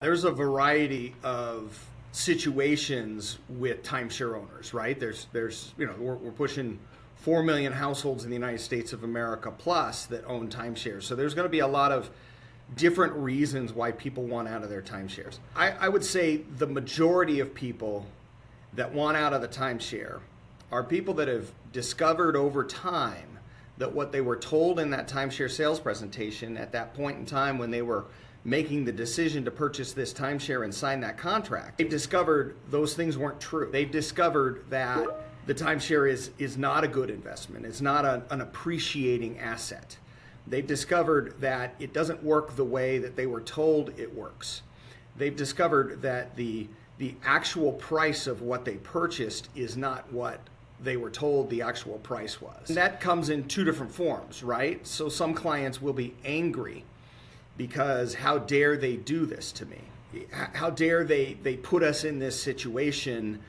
There's a variety of situations with timeshare owners, right? We're pushing 4 million households in the United States of America plus that own timeshares. So there's going to be a lot of different reasons why people want out of their timeshares. I would say the majority of people that want out of the timeshare are people that have discovered over time that what they were told in that timeshare sales presentation at that point in time when they were making the decision to purchase this timeshare and sign that contract, they've discovered those things weren't true. They've discovered that the timeshare is not a good investment. It's not an appreciating asset. They've discovered that it doesn't work the way that they were told it works. They've discovered that the actual price of what they purchased is not what they were told the actual price was. And that comes in two different forms, right? So some clients will be angry because how dare they do this to me? How dare they put us in this situation,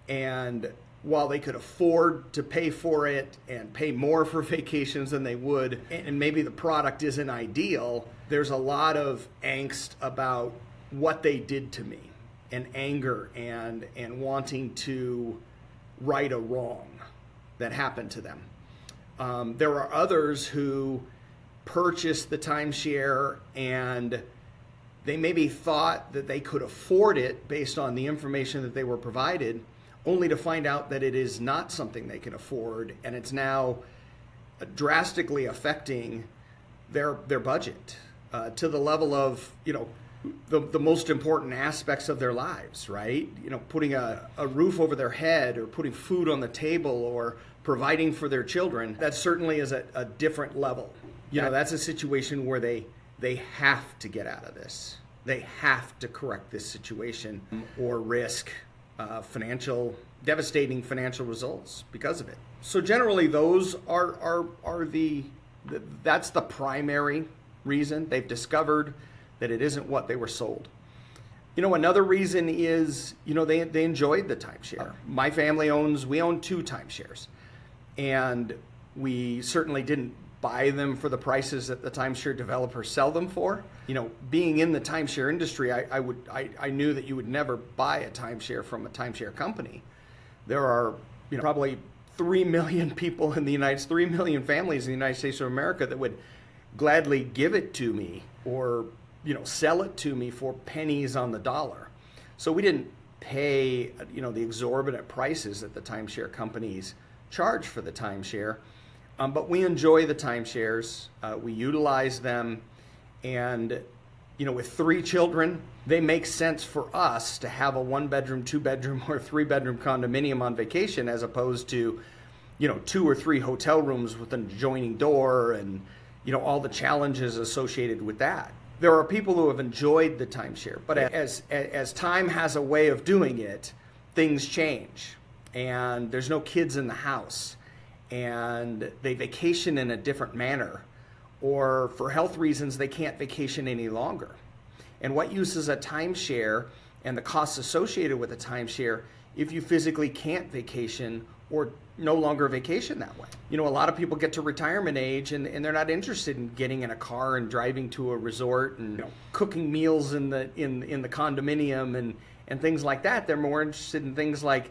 and while they could afford to pay for it and pay more for vacations than they would, and maybe the product isn't ideal, there's a lot of angst about what they did to me, and anger and wanting to right a wrong that happened to them. There are others who purchased the timeshare and they maybe thought that they could afford it based on the information that they were provided, only to find out that it is not something they can afford, and it's now drastically affecting their budget to the level of the most important aspects of their lives, right? Putting a roof over their head, or putting food on the table, or providing for their children. That certainly is a different level. That's a situation where they have to get out of this. They have to correct this situation or risk devastating financial results because of it. So generally those are that's the primary reason. They've discovered that it isn't what they were sold. Another reason is, they enjoyed the timeshare. My family we own 2 timeshares, and we certainly didn't buy them for the prices that the timeshare developers sell them for. Being in the timeshare industry, I knew that you would never buy a timeshare from a timeshare company. There are probably 3 million people in the United States, 3 million families in the United States of America that would gladly give it to me or sell it to me for pennies on the dollar. So we didn't pay the exorbitant prices that the timeshare companies charge for the timeshare. But we enjoy the timeshares, we utilize them, and with 3 children, they make sense for us to have a 1-bedroom, 2-bedroom, or 3-bedroom condominium on vacation, as opposed to 2 or 3 hotel rooms with an adjoining door and all the challenges associated with that. There are people who have enjoyed the timeshare, but as time has a way of doing it, things change, and there's no kids in the house, and they vacation in a different manner, or for health reasons they can't vacation any longer. And what use is a timeshare and the costs associated with a timeshare if you physically can't vacation or no longer vacation that way? A lot of people get to retirement age and they're not interested in getting in a car and driving to a resort and cooking meals in the condominium and things like that. They're more interested in things like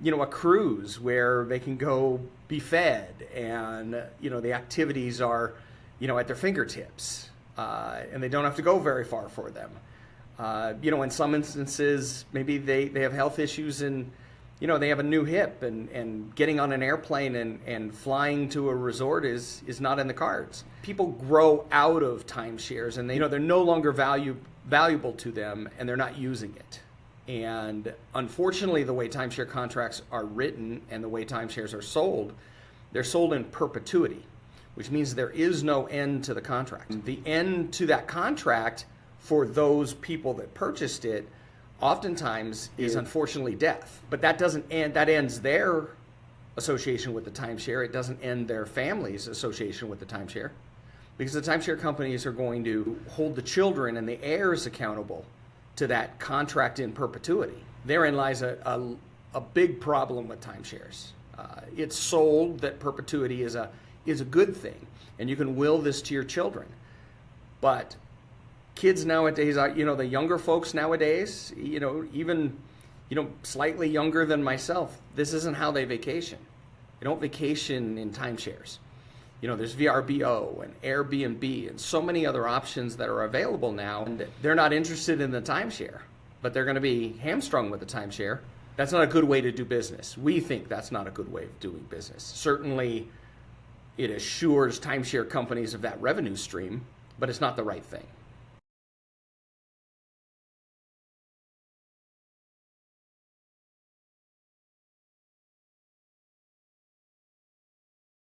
a cruise where they can go be fed, and the activities are at their fingertips, and they don't have to go very far for them. In some instances maybe they have health issues and they have a new hip, and getting on an airplane and flying to a resort is not in the cards. People grow out of timeshares, and they're no longer valuable to them, and they're not using it. And unfortunately, the way timeshare contracts are written and the way timeshares are sold, they're sold in perpetuity, which means there is no end to the contract. The end to that contract for those people that purchased it oftentimes is unfortunately death. But that doesn't end, that ends their association with the timeshare. It doesn't end their family's association with the timeshare, because the timeshare companies are going to hold the children and the heirs accountable to that contract in perpetuity. Therein lies a big problem with timeshares. It's sold that perpetuity is a good thing, and you can will this to your children. But kids nowadays, the younger folks nowadays, even, slightly younger than myself, this isn't how they vacation. They don't vacation in timeshares. There's VRBO and Airbnb and so many other options that are available now. And they're not interested in the timeshare, but they're going to be hamstrung with the timeshare. That's not a good way to do business. We think that's not a good way of doing business. Certainly, it assures timeshare companies of that revenue stream, but it's not the right thing.